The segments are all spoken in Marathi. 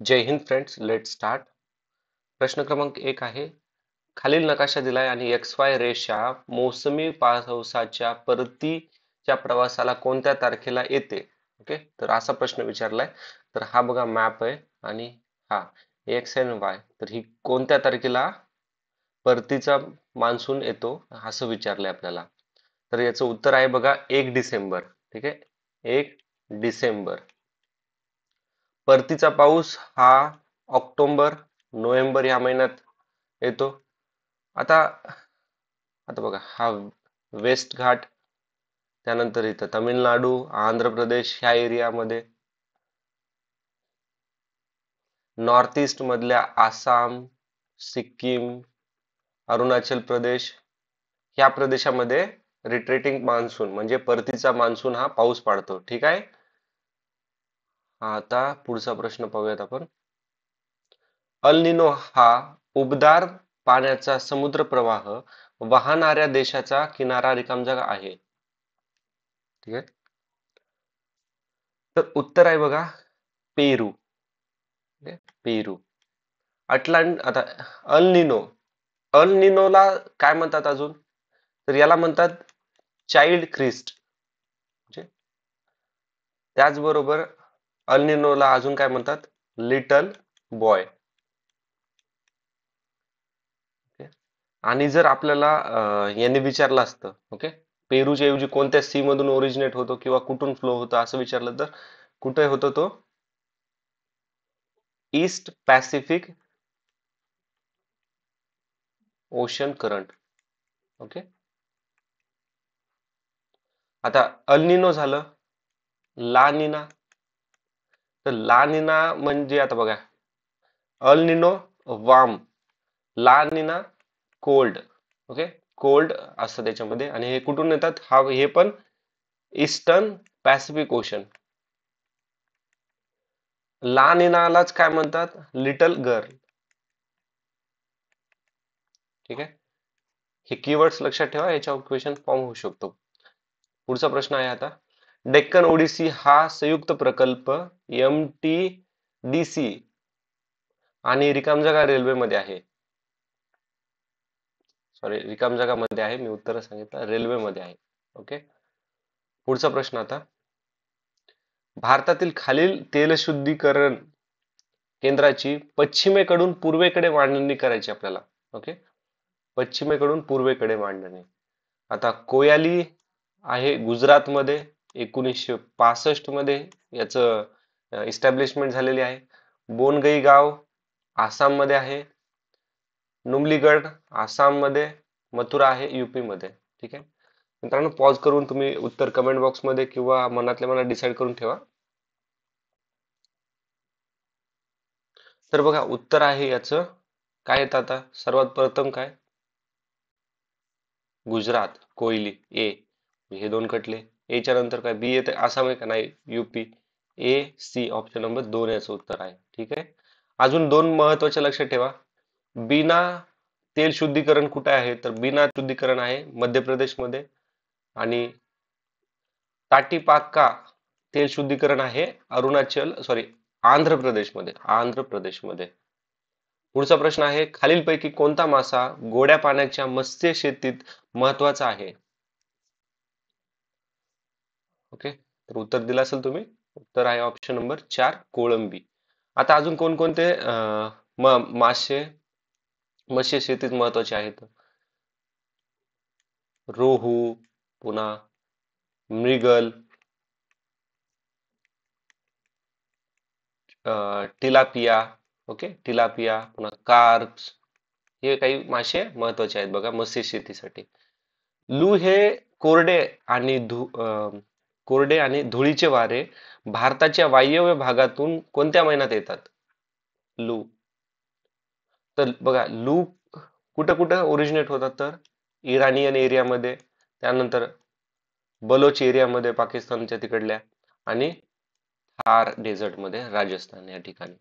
जय हिंद फ्रेंड्स, लेट स्टार्ट. प्रश्न क्रमांक 1 आहे. खालील नकाशा दिलाय आणि XY रेषा मोसमी पावसाच्या परतीच्या प्रवासाला कोणत्या तारखेला येते? ओके, तर असा प्रश्न विचारलाय. तर हा बघा मॅप आहे आणि हा एक्स आणि वाय. तर ही कोणत्या तारखेला परतीचा मान्सून येतो असं विचारलंय आपल्याला. तर याचं उत्तर आहे बघा 1 डिसेंबर. ठीक आहे, 1 डिसेंबर. परतीचा पाऊस हा ऑक्टोबर नोव्हेंबर या महिन्यात येतो. आता आता बघा हा वेस्ट घाट, त्यानंतर इथं तामिळनाडू, आंध्र प्रदेश ह्या एरियामध्ये, नॉर्थ ईस्ट मधल्या आसाम, सिक्कीम, अरुणाचल प्रदेश ह्या प्रदेशामध्ये रिट्रेटिंग मान्सून म्हणजे परतीचा मान्सून हा पाऊस पाडतो. ठीक आहे. आता पुढचा प्रश्न पाहूयात आपण. अल निनो हा उबदार पाण्याचा समुद्र प्रवाह वाहणाऱ्या देशाचा किनारा रिकामजागा आहे. ठीक आहे. तर उत्तर आहे बघा पेरू. पेरू. आता अल निनो, अल निनोला काय म्हणतात अजून? तर याला म्हणतात चाइल्ड ख्रिस्ट. म्हणजे त्याचबरोबर अल निनोला अजून काय म्हणतात? Little boy. आणि जर आपल्याला यांनी विचारलं असतं, ओके, पेरूच्या ऐवजी कोणत्या सी मधून ओरिजिनेट होतो किंवा कुठून फ्लो होतो असं विचारलं तर कुठे होतो तो? East Pacific ocean current. Okay. आता अल निनो झालं, ला निना. तर ला निना म्हणजे आता बघा, अल निनो वार्म, ला निना कोल्ड. ओके, कोल्ड असतं त्याच्यामध्ये. आणि हे कुठून येतात? हा हे पण ईस्टर्न पॅसिफिक ओशन. ला निनालाच काय म्हणतात? Little girl. ठीक आहे. हे कीवर्ड्स लक्षात ठेवा, याच्यावर क्वेश्चन फॉर्म होऊ शकतो. पुढचा प्रश्न आहे आता. डेक्कन ओडिसी हा संयुक्त प्रकल्प MTDC आणि रिकामजागा रेल्वेमध्ये आहे. सॉरी, रिकामजागा मध्ये आहे, मी उत्तर सांगितलं, रेल्वेमध्ये आहे. ओके. पुढचा प्रश्न आता. भारतातील खालील तेलशुद्धीकरण केंद्राची पश्चिमेकडून पूर्वेकडे मांडणी करायची आपल्याला. ओके, पश्चिमेकडून पूर्वेकडे मांडणी. आता कोयाली आहे गुजरातमध्ये, 1965 मध्ये याचं इस्टॅब्लिशमेंट झालेली आहे. बोनगई गाव आसाम मध्ये आहे. नुमलीगड आसाम मध्ये. मथुरा आहे UP मध्ये. ठीक आहे मित्रांनो, पॉज करून तुम्ही उत्तर कमेंट बॉक्स मध्ये किंवा मनातल्या मनात डिसाईड करून ठेवा. तर बघा उत्तर आहे याचं काय येतं आता सर्वात प्रथम काय? गुजरात, कोयली, ए. हे दोन कटले. एच्या नंतर काय बी येते? आसाम आहे का? नाही, UP. AC ऑप्शन नंबर 2 याचं उत्तर आहे. ठीक आहे. अजून दोन महत्वाचे लक्षात ठेवा. बिना तेल शुद्धीकरण कुठे आहे? तर बिना शुद्धीकरण आहे मध्य प्रदेशमध्ये. आणि ताटीपाका तेल शुद्धीकरण आहे अरुणाचल सॉरी आंध्र प्रदेशमध्ये. आंध्र प्रदेशमध्ये. पुढचा प्रश्न आहे. खालीलपैकी कोणता मासा गोड्या पाण्याच्या मत्स्य शेतीत महत्वाचा आहे? ओके, तर उत्तर दिलं असेल तुम्ही. उत्तर आहे ऑप्शन नंबर 4 कोळंबी. आता अजून कोणकोणते मासे मत्स्य शेतीत महत्वाचे आहेत? रोहू, पुन्हा मृगल, टिलापिया. ओके, टिलापिया, पुन्हा कार्प्स. हे काही मासे महत्वाचे आहेत बघा मत्स्य शेतीसाठी. लू हे कोरडे आणि कोरडे आणि धुळीचे वारे भारताच्या वायव्य भागातून कोणत्या महिन्यात येतात? लू. तर बघा लू कुठं कुठं ओरिजिनेट होतात? तर इराणियन एरियामध्ये, त्यानंतर बलोच एरियामध्ये पाकिस्तानच्या तिकडल्या, आणि थार डेझर्ट मध्ये राजस्थान या ठिकाणी.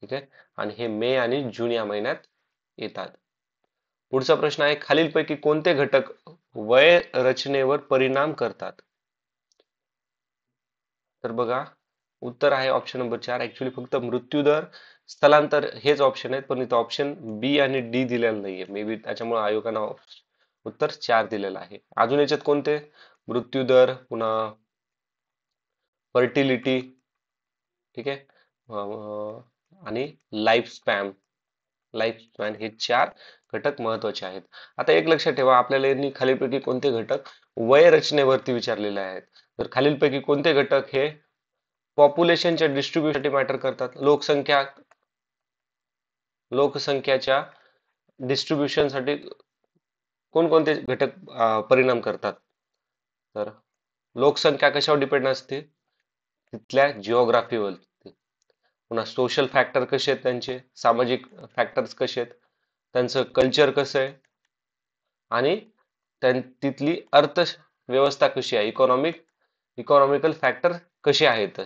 ठीक आहे. आणि हे मे आणि जून या महिन्यात येतात. पुढचा प्रश्न आहे. खालीलपैकी कोणते घटक वय रचनेवर परिणाम करतात? तर बघा उत्तर आहे ऑप्शन नंबर 4. ऍक्च्युली फक्त मृत्यूदर, स्थलांतर हेच ऑप्शन आहेत, पण इथं ऑप्शन बी आणि डी दिलेला नाहीये. मे बी त्याच्यामुळे आयोगानं उत्तर 4 दिलेलं आहे. अजून याच्यात कोणते? मृत्यूदर, पुन्हा फर्टिलिटी, ठीक आहे, आणि लाईफ स्पॅन हे 4 घटक महत्वाचे आहेत. आता एक लक्षात ठेवा, आपल्याला यांनी खालीलपैकी कोणते घटक वय रचनेवरती विचारलेले आहेत. तर खालीलपैकी कोणते घटक हे पॉप्युलेशनच्या डिस्ट्रीब्युशनसाठी मॅटर करतात? लोकसंख्याच्या डिस्ट्रीब्युशनसाठी कोणकोणते घटक परिणाम करतात? तर लोकसंख्या कशावर डिपेंड असते? तिथल्या जिओग्राफीवरती. पुन्हा सोशल फॅक्टर कसे आहेत त्यांचे, सामाजिक फॅक्टर्स कसे आहेत, त्यांचं कल्चर कसं आहे, आणि तिथली अर्थव्यवस्था कशी आहे, इकॉनॉमिकल फॅक्टर कसे आहेत.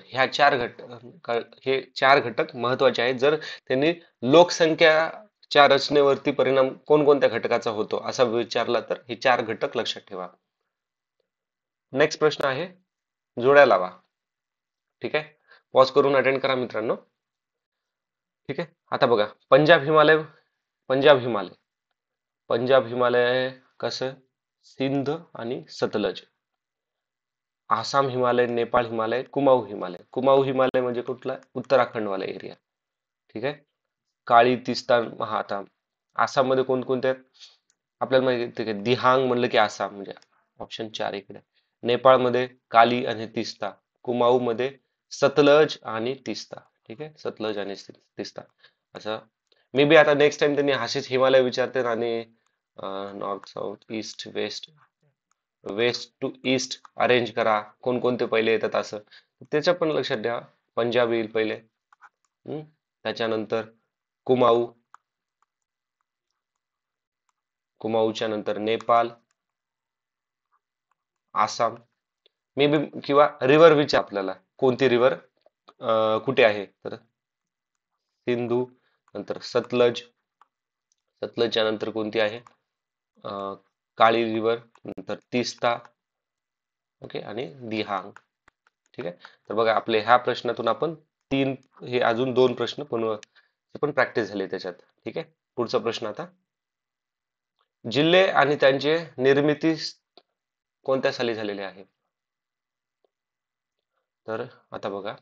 हे 4 घटक महत्वाचे आहेत. जर त्यांनी लोकसंख्याच्या रचनेवरती परिणाम कोणकोणत्या घटकाचा होतो असा विचारला तर हे 4 घटक लक्षात ठेवा. नेक्स्ट प्रश्न आहे जोड्या लावा. ठीक आहे, पॉज करून अटेंड करा मित्रांनो. ठीक आहे, आता बघा, पंजाब हिमालय कसं, सिंध आणि सतलज. आसाम हिमालय, नेपाळ हिमालय, कुमाऊ हिमालय म्हणजे कुठला? उत्तराखंड वाला एरिया. ठीक आहे, काळी तिस्ता. हा, आता आसाम मध्ये कोणकोणते आहेत आपल्याला माहिती आहे? दिहांग म्हणलं की आसाम म्हणजे ऑप्शन 4 इकडे. नेपाळमध्ये काली आणि तिस्ता. कुमाऊ मध्ये सतलज आणि तिस्ता. ठीक आहे, सतलज आणि तिस्ता. असं मे बी आता नेक्स्ट टाइम त्यांनी असेच हिमालय विचारते आणि north, south, east, west to east arrange करा, कोणकोणते पहिले येतात असं. त्याच्या पण लक्षात द्या. पंजाब येईल पहिले, त्याच्यानंतर कुमाऊच्या नंतर नेपाळ, आसाम, मे बी, किंवा रिव्हर विचार आपल्याला, कोणती रिव्हर कुठे आहे, तर सिंधू, नंतर सतलजच्या नंतर कोणती आहे? काळी रिव्हर, नंतर तिस्ता, ओके, आणि दिहांग. ठीक आहे, तर बघा आपले ह्या प्रश्नातून आपण हे अजून 2 प्रश्न पण प्रॅक्टिस झाली त्याच्यात. ठीक आहे, पुढचा प्रश्न आता, जिल्हे आणि त्यांचे निर्मिती कोणत्या साली झालेले आहे? तर आता बघा,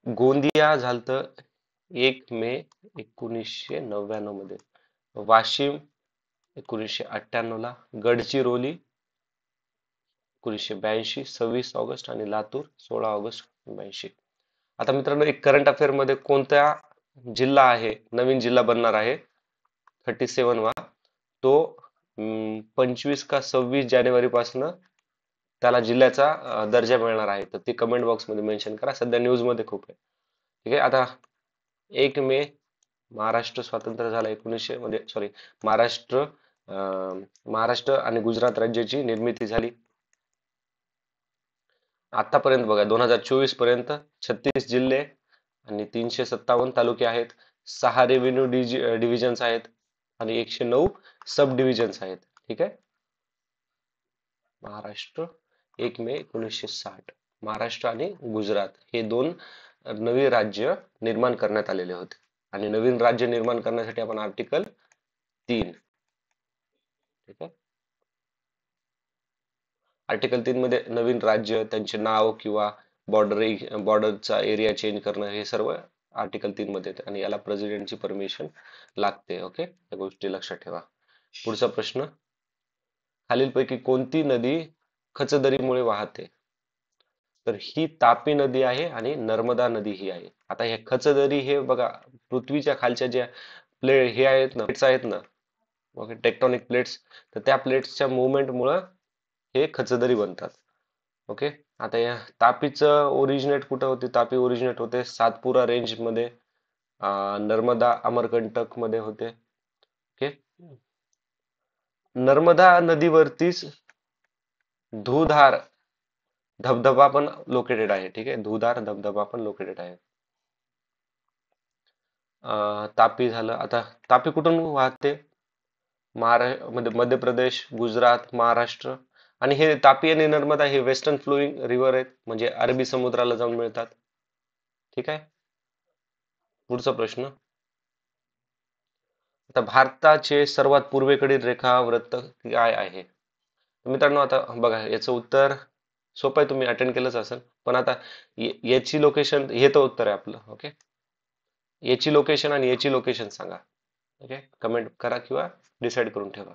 गोंदिया झालत 1 मे 1999 मध्ये, वाशिम 1998 ला, गडचिरोली 1982, 26 ऑगस्ट, आणि लातूर 16 ऑगस्ट 1982. आता मित्रांनो, एक करंट अफेअर मध्ये कोणता जिल्हा आहे, नवीन जिल्हा बनणार आहे 37 वा, तो 25 का 26 जानेवारी पासून त्याला जिल्ह्याचा दर्जा मिळणार आहे. तर ते कमेंट बॉक्स मध्ये मेन्शन करा. सध्या न्यूज मध्ये खूप आहे. ठीक आहे, आता 1 मे महाराष्ट्र स्वातंत्र्य झाला, 1900 म्हणजे सॉरी, महाराष्ट्र आणि गुजरात राज्याची निर्मिती झाली. आतापर्यंत बघा 2024 पर्यंत 36 जिल्हे आणि 357 तालुके आहेत, 6 रेव्हेन्यू डिव्हिजन्स आहेत आणि 109 सब डिव्हिजन्स आहेत. ठीक आहे, महाराष्ट्र 1 मे 1960, महाराष्ट्र आणि गुजरात हे 2 नवी राज्य निर्माण करण्यात आलेले होते. आणि नवीन राज्य निर्माण करण्यासाठी आपण आर्टिकल 3, ठीक आहे, आर्टिकल 3 मध्ये नवीन राज्य, त्यांचे नाव किंवा बॉर्डरचा एरिया चेंज करणं, हे सर्व आर्टिकल 3 मध्ये येते आणि याला प्रेसिडेंटची परमिशन लागते. ओके, या गोष्टी लक्षात ठेवा. पुढचा प्रश्न, खालीलपैकी कोणती नदी खचदरीमुळे वाहते? तर ही तापी नदी आहे आणि नर्मदा नदी ही आहे. आता हे खचदरी हे बघा, पृथ्वीच्या खालच्या ज्या हे आहेत ना, प्लेट्स आहेत ना, ओके, टेक्टॉनिक प्लेट्स, तर त्या प्लेट्सच्या मुवमेंटमुळं हे खचदरी बनतात. ओके, आता या तापीचं ओरिजिनेट कुठं होते? तापी ओरिजिनेट होते सातपुरा रेंज मध्ये, नर्मदा अमरकंटक मध्ये होते. ओके, नर्मदा नदीवरतीच धुधार धबधबा पण लोकेटेड आहे. ठीक आहे, धुधार धबधबा पण लोकेटेड आहे. तापी झालं. आता तापी कुठून वाहते? मध्य प्रदेश, गुजरात, महाराष्ट्र. आणि हे तापी आणि नर्मदा हे वेस्टर्न फ्लोईंग रिव्हर आहेत, म्हणजे अरबी समुद्राला जाऊन मिळतात. ठीक आहे. पुढचा प्रश्न. आता भारताचे सर्वात पूर्वेकडील रेखावृत्त काय आहे? मित्रांनो, आता बघा याचं उत्तर सोपं आहे, तुम्ही अटेंड केलंच असेल. पण आता याची लोकेशन, हे तर उत्तर आहे आपलं. ओके, याची लोकेशन आणि याची लोकेशन सांगा. ओके, कमेंट करा किंवा डिसाईड करून ठेवा.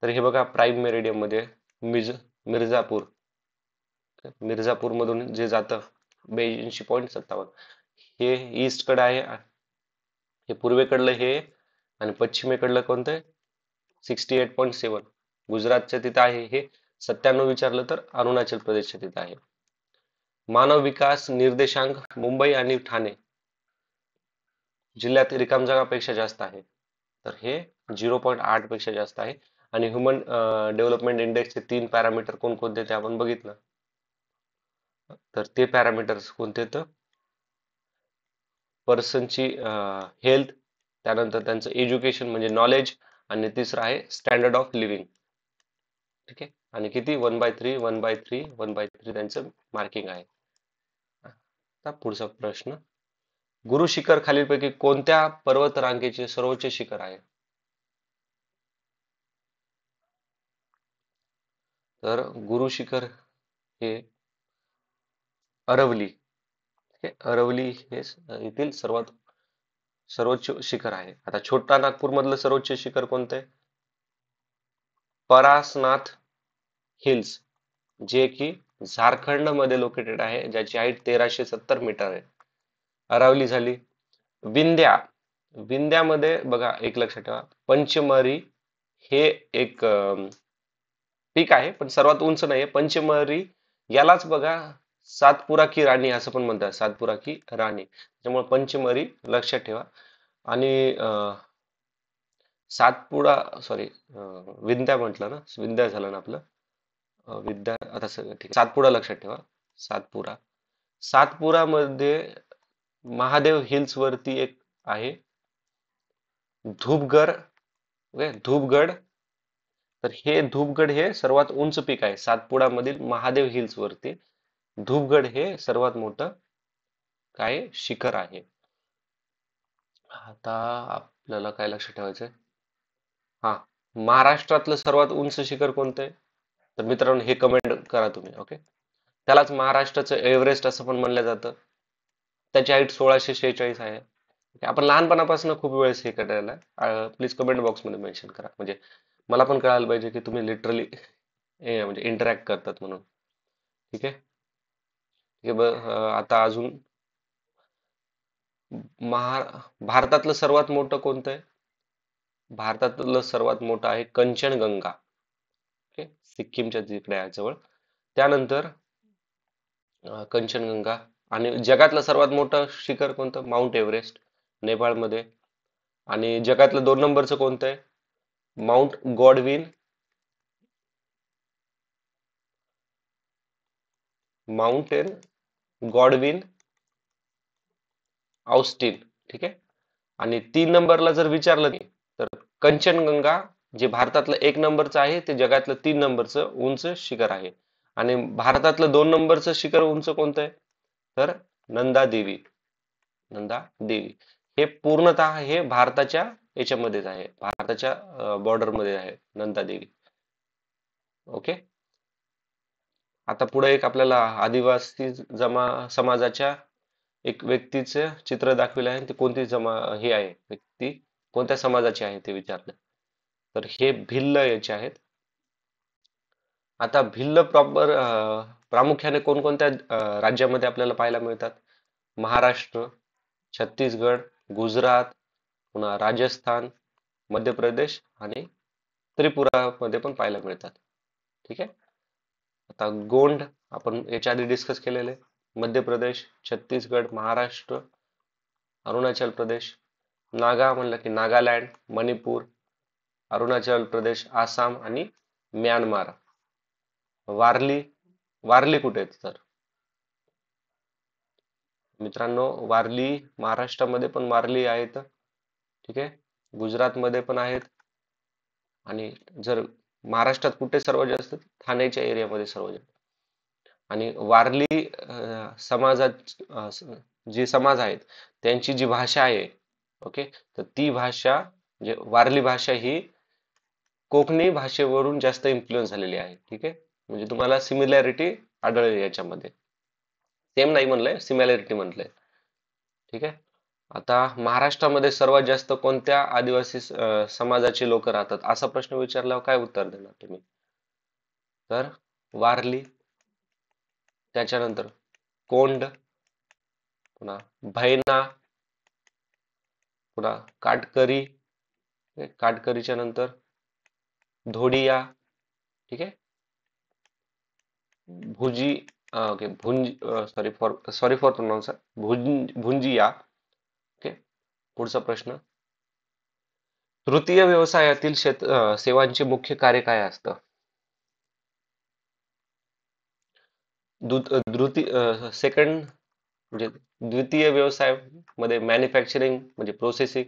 तर हे बघा, प्राईम मेरिडियम मध्ये मिर्झापूर, मिर्झापूर मधून जे जातं 82.57, हे ईस्ट कडे आहे. हे पूर्वेकडलं हे, आणि पश्चिमेकडलं कोणतं? 68.7. गुजरातच्या तिथं आहे हे. 97 विचारलं तर अरुणाचल प्रदेशच्या तिथं आहे. मानव विकास निर्देशांक मुंबई आणि ठाणे जिल्ह्यात रिकाम जागापेक्षा जास्त आहे, तर हे 0.8 पेक्षा जास्त आहे. आणि ह्युमन डेव्हलपमेंट इंडेक्सचे 3 पॅरामीटर कोणकोणते ते आपण बघितलं. तर ते पॅरामीटर्स कोणते? तर पर्सनची हेल्थ, त्यानंतर त्यांचं एज्युकेशन म्हणजे नॉलेज, आणि तिसरं आहे स्टँडर्ड ऑफ लिव्हिंग. ठीक आहे, आणि किती? 1/3 1/3 1/3 त्यांचं मार्किंग आहे. आता पुढचा प्रश्न. गुरु शिखर खालीलपैकी कोणत्या पर्वत रांगेचे सर्वोच्च शिखर आहे? तर गुरु शिखर हे अरवली. हे अरवली हे येथील सर्वोच्च शिखर आहे. आता छोटा नागपूर मधलं सर्वोच्च शिखर कोणतं आहे? परासनाथ हिल्स, जे की झारखंड मध्ये लोकेटेड आहे, ज्याची हाईट 1370 मीटर आहे. अरावली झाली. विंध्या, विंध्यामध्ये बघा, एक लक्षात ठेवा, पंचमरी हे एक पीक आहे, पण सर्वात उंच नाहीये. पंचमरी यालाच बघा सातपुरा की राणी असं पण म्हणतात, सातपुरा की राणी, त्यामुळे पंचमरी लक्षात ठेवा. आणि सातपुडा, सॉरी, विंध्या म्हटलं ना, विंध्या झालं ना आपलं. विद्या, आता सगळं ठीक आहे. सातपुडा लक्षात ठेवा. सातपुरा, सातपुरा मध्ये महादेव हिल्स वरती एक आहे धूपगड. ओके, धूपगड. तर हे धूपगड हे सर्वात उंच पीक आहे सातपुडा मधील महादेव हिल्स वरती. धूपगड हे सर्वात मोठं काय शिखर आहे. आता आपल्याला काय लक्षात ठेवायचंय? हा, महाराष्ट्रातलं सर्वात उंच शिखर कोणतं आहे? तर मित्रांनो, हे कमेंट करा तुम्ही. ओके, त्यालाच महाराष्ट्राचं एव्हरेस्ट असं पण म्हणलं जातं. त्याची हाईट 1646 आहे. आपण लहानपणापासून खूप वेळेस हे करायला, प्लीज कमेंट बॉक्स मध्ये मेन्शन करा, म्हणजे मला पण कळायला पाहिजे की तुम्ही लिटरली म्हणजे इंटरॅक्ट करतात म्हणून. ठीक आहे. ठीक आहे, आता अजून, भारतातलं सर्वात मोठं कोणतं आहे? भारतातलं सर्वात मोठं आहे कंचनगंगा. ओके, सिक्कीमच्या तिकडे आहे जवळ. त्यानंतर कंचनगंगा. आणि जगातलं सर्वात मोठं शिखर कोणतं? माउंट एव्हरेस्ट, नेपाळमध्ये. आणि जगातलं 2 नंबरचं कोणतं आहे? Mount Godwin, mountain Godwin Austen. ठीक आहे. आणि 3 नंबरला जर विचारलं नाही, तर कंचनगंगा, जे भारतातलं 1 नंबरचं आहे, ते जगातलं 3 नंबरचं उंच शिखर आहे. आणि भारतातलं 2 नंबरचं शिखर उंच कोणतं आहे? तर नंदा देवी. नंदा देवी हे पूर्णतः हे भारताच्या याच्यामध्येच आहे, भारताच्या बॉर्डर मध्ये आहे नंदा देवी. ओके. आता पुढे एक आपल्याला आदिवासी समाजाच्या एक व्यक्तीचे चित्र दाखविले आहे. ते कोणती हे आहे व्यक्ती, कोणत्या समाजाची आहे ते विचारलं. तर हे भिल्ल याचे आहेत. आता भिल्ल प्रॉपर प्रामुख्याने कोणकोणत्या राज्यामध्ये आपल्याला पाहायला मिळतात? महाराष्ट्र, छत्तीसगड, गुजरात, पुन्हा राजस्थान, मध्य प्रदेश आणि त्रिपुरा मध्ये पण पाहायला मिळतात. ठीक आहे. आता गोंड आपण याच्या आधी डिस्कस केलेले. मध्य प्रदेश, छत्तीसगड, महाराष्ट्र, अरुणाचल प्रदेश. नागा म्हणलं की नागालँड, मणिपूर, अरुणाचल प्रदेश, आसाम आणि म्यानमार. वारली, वारली कुठे आहेत? तर मित्रांनो, वारली महाराष्ट्रामध्ये पण वारली आहेत. ठीक आहे, गुजरातमध्ये पण आहेत. आणि जर महाराष्ट्रात कुठे सर्वात जास्त? ठाण्याच्या एरियामध्ये सर्वात जास्त. आणि वारली समाजात जे समाज आहेत त्यांची जी भाषा आहे, ओके, तर ती भाषा म्हणजे वारली भाषा ही कोकणी भाषेवरून जास्त इन्फ्लुएन्स झालेली आहे. ठीक आहे, म्हणजे तुम्हाला सिमिलॅरिटी आढळेल याच्यामध्ये. सेम नाही म्हणलंय, सिमिलॅरिटी म्हटलंय. ठीक आहे. आता महाराष्ट्रामध्ये सर्वात जास्त कोणत्या आदिवासी समाजाचे लोक राहतात असा प्रश्न विचारल्यावर काय उत्तर देणार तुम्ही? तर वारली, त्याच्यानंतर कोंड, पुन्हा भैना, पुन्हा काटकरी, काटकरीच्या नंतर धोडिया. ठीक आहे. भुजी, ओके, भुंज, सॉरी फॉर प्रोनाउन्स, भुंजिया. ओके. पुढचा प्रश्न, तृतीय व्यवसायातील सेवांचे मुख्य कार्य काय असतं? सेकंड म्हणजे द्वितीय व्यवसाय मध्ये मॅन्युफॅक्चरिंग म्हणजे प्रोसेसिंग,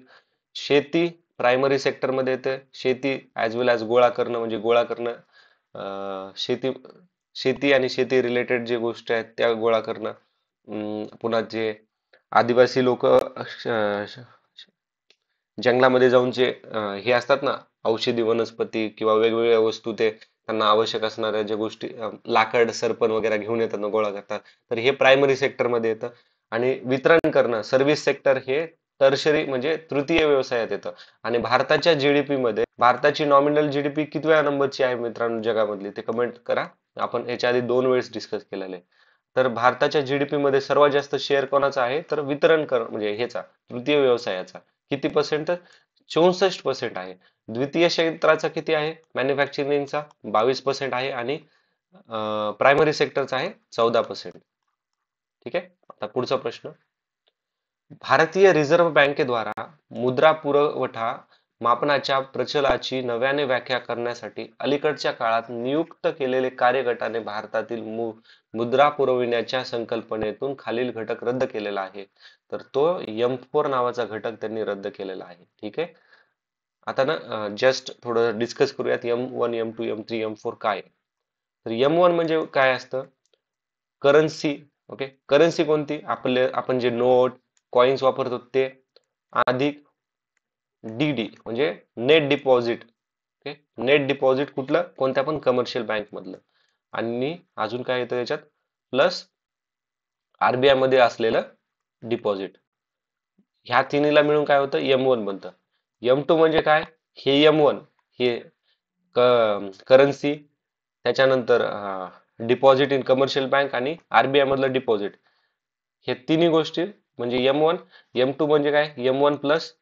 शेती प्रायमरी सेक्टर मध्ये येते, शेती ऍज वेल ऍज गोळा करणं म्हणजे गोळा करणं, शेती शेती आणि शेती रिलेटेड जे गोष्टी आहेत त्या गोळा करणं. पुन्हा जे आदिवासी लोक जंगलामध्ये जाऊन जे हे असतात ना, औषधी वनस्पती किंवा वेगवेगळ्या वस्तू ते त्यांना आवश्यक असणाऱ्या ज्या गोष्टी, लाकड सरपण वगैरे घेऊन येतात ना, गोळा करतात, तर हे प्रायमरी सेक्टर मध्ये येतं. आणि वितरण करणं सर्व्हिस सेक्टर हे टर्शरी म्हणजे तृतीय व्यवसायात येतं. आणि भारताच्या जीडीपी मध्ये भारताची नॉमिनल जीडीपी कितव्या नंबरची आहे मित्रांनो जगामधली, ते कमेंट करा. आपण याच्या आधी 2 वेळेस डिस्कस केलेलं आहे. तर भारताच्या जीडीपी मध्ये सर्वात जास्त शेअर कोणाचा आहे, तर वितरण कर म्हणजे ह्याचा तृतीय व्यवसायाचा. किती पर्सेंट? 64% आहे. द्वितीय क्षेत्राचा किती आहे? मॅन्युफॅक्चरिंगचा 22% आहे आणि प्रायमरी सेक्टरचा आहे 14%. ठीक आहे. आता पुढचा प्रश्न, भारतीय रिझर्व्ह बँकेद्वारा मुद्रा पुरवठा मापनाच्या प्रचलाची नव्याने व्याख्या करण्यासाठी अलीकडच्या काळात नियुक्त केलेले कार्यगटाने भारतातील मुद्रा पुरविण्याच्या संकल्पनेतून खालील घटक रद्द केलेला आहे. तर तो M4 नावाचा घटक त्यांनी रद्द केलेला आहे. ठीक आहे. आता ना जस्ट थोडं डिस्कस करूयात M1, M2, M3, M4 काय. तर M1 म्हणजे काय असतं? करन्सी. ओके, करन्सी कोणती? आपण जे नोट कॉइन्स वापरतो ते, अधिक डीडी म्हणजे net deposit. Okay, net deposit कुठलं? कोणत्या पण कमर्शियल बँक मधलं. आणि अजून काय येतं याच्यात? प्लस आरबीआय मध्ये असलेलं डिपॉझिट. ह्या तिन्हीला मिळून काय होतं? M1 बनतं. M2 म्हणजे काय? हे M1 हे करन्सी, त्याच्यानंतर डिपॉझिट इन कमर्शियल बँक आणि आरबीआय मधलं डिपॉझिट, हे तिन्ही गोष्टी म्हणजे M1. M2 म्हणजे काय? M1 प्लस